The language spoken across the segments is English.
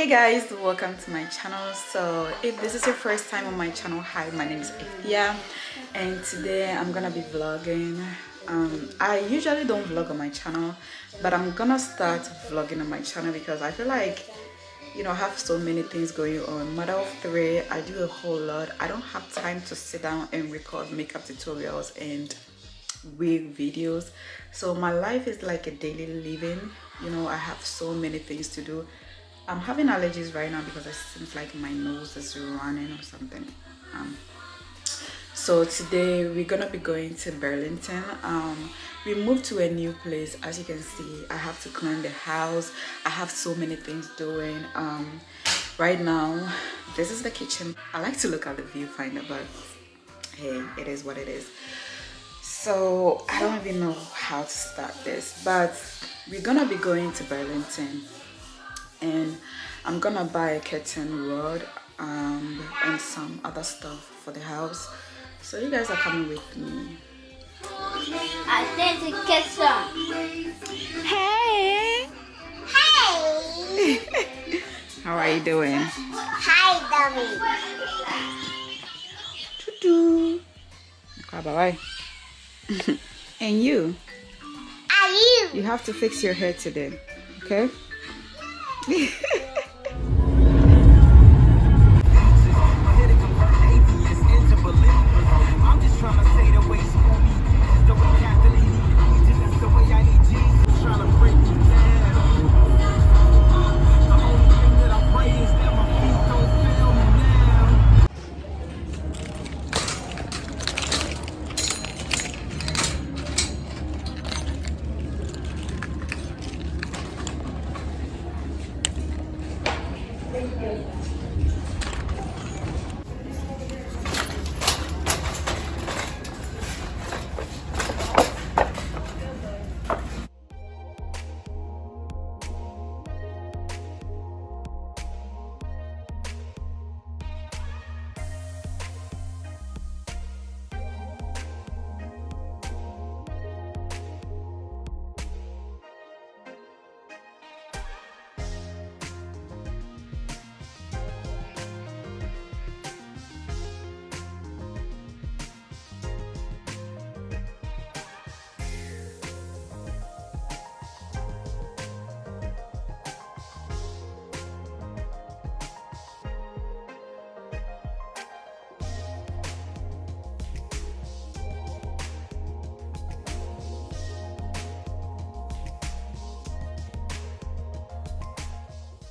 Hey guys, welcome to my channel. So if this is your first time on my channel, hi, my name is Ethia and today I'm gonna be vlogging. I usually don't vlog on my channel, but I'm gonna start vlogging on my channel because I feel like, you know, I have so many things going on. Mother of three, I do a whole lot. I don't have time to sit down and record makeup tutorials and wig videos. So my life is like a daily living. You know, I have so many things to do. I'm having allergies right now because it seems like my nose is running or something. So today we're gonna be going to Burlington. We moved to a new place. As you can see, I have to clean the house. I have so many things doing. Right now, this is the kitchen. I like to look at the viewfinder, but hey, it is what it is. So I don't even know how to start this, but we're gonna be going to Burlington and I'm gonna buy a curtain rod and some other stuff for the house. So you guys are coming with me. I think to get some. Hey! Hey! How are you doing? Hi, dummy. Choo-choo. Okay, bye-bye. And you? Are you? You have to fix your hair today, okay?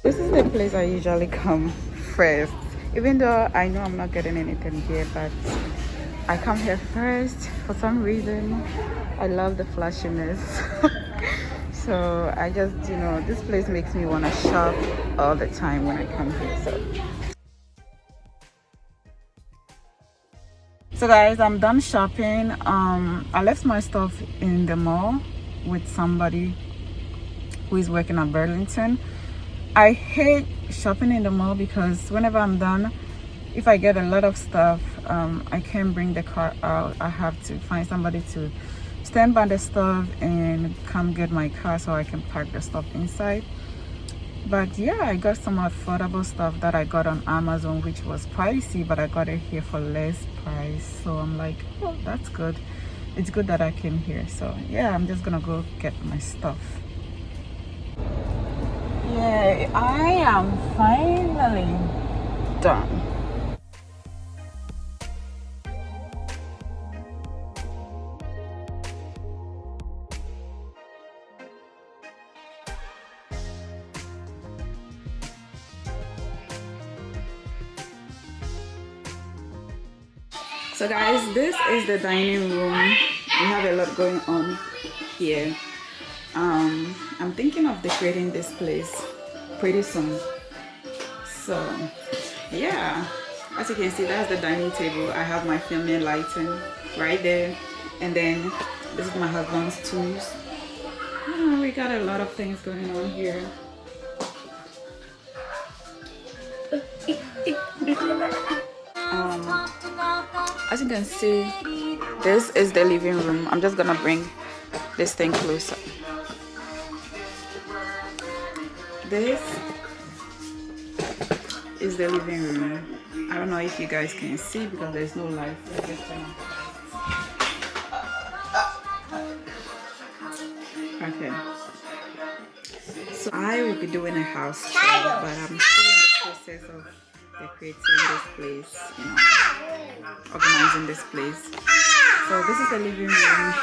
This is the place I usually come first, even though I know I'm not getting anything here, but I come here first for some reason. I love the flashiness. So I just, you know, this place makes me want to shop all the time when I come here. So guys, I'm done shopping. I left my stuff in the mall with somebody who is working at Burlington. I hate shopping in the mall because whenever I'm done, if I get a lot of stuff, I can't bring the car out. I have to find somebody to stand by the stuff and come get my car so I can park the stuff inside. But yeah, I got some affordable stuff that I got on Amazon, which was pricey, but I got it here for less price. So I'm like, oh, that's good. It's good that I came here. So yeah, I'm just gonna go get my stuff. Yeah, I am finally done. So guys, this is the dining room. We have a lot going on here. I'm thinking of decorating this place pretty soon. So yeah, as you can see, that's the dining table. I have my filming lighting right there, and then this is my husband's tools. We got a lot of things going on here. As you can see, this is the living room. I'm just gonna bring this thing closer. This is the living room. I don't know if you guys can see because there's no light. Okay. So I will be doing a house tour, but I'm still in the process of decorating this place, you know, organizing this place. So this is the living room.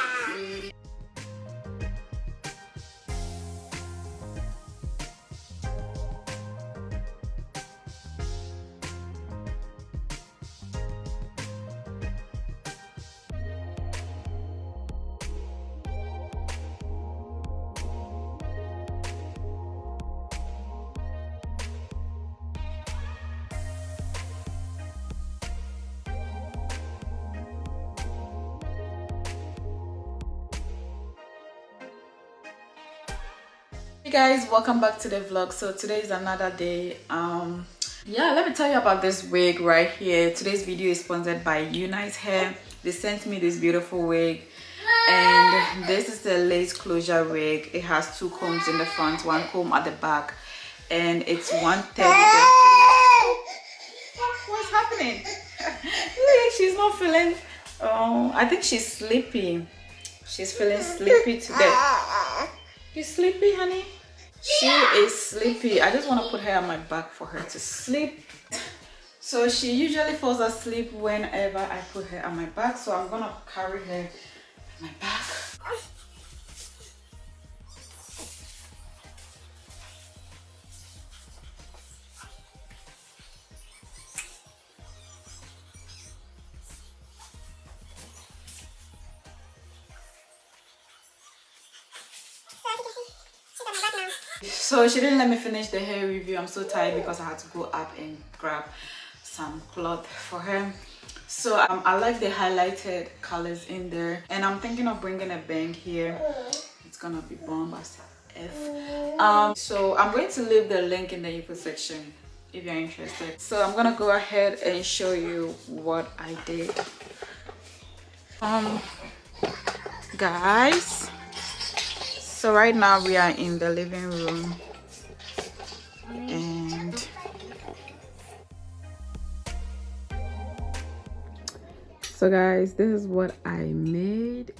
Hey guys, welcome back to the vlog. So today is another day. Yeah, let me tell you about this wig right here. Today's video is sponsored by Unice Hair. They sent me this beautiful wig, and this is the lace closure wig. It has 2 combs in the front, 1 comb at the back, and it's 130. What's happening? Look, she's not feeling. Oh, I think she's sleepy. She's feeling sleepy today. You sleepy, honey? She is sleepy. I just want to put her on my back for her to sleep. So she usually falls asleep whenever I put her on my back. So I'm gonna carry her on my back. So she didn't let me finish the hair review. I'm so tired because I had to go up and grab some cloth for her. So I like the highlighted colors in there, and I'm thinking of bringing a bang here. It's gonna be bomb as F. So I'm going to leave the link in the info section if you're interested. So I'm gonna go ahead and show you what I did. Guys, so right now we are in the living room, and so guys, this is what I made.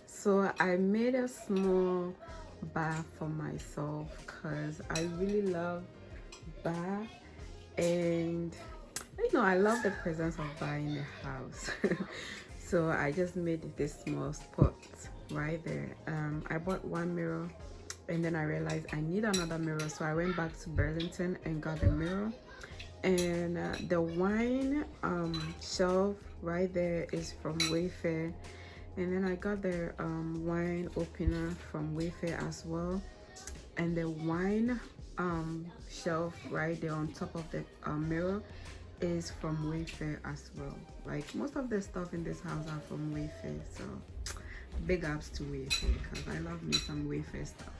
So I made a small bath for myself because I really love bath, and you know, I love the presence of bath in the house. So I just made this small spot right there. I bought 1 mirror, and then I realized I need another mirror, so I went back to Burlington and got the mirror. And the wine shelf right there is from Wayfair, and then I got the wine opener from Wayfair as well, and the wine shelf right there on top of the mirror is from Wayfair as well. Like, most of the stuff in this house are from Wayfair, so big ups to Wayfair because I love me some Wayfair stuff.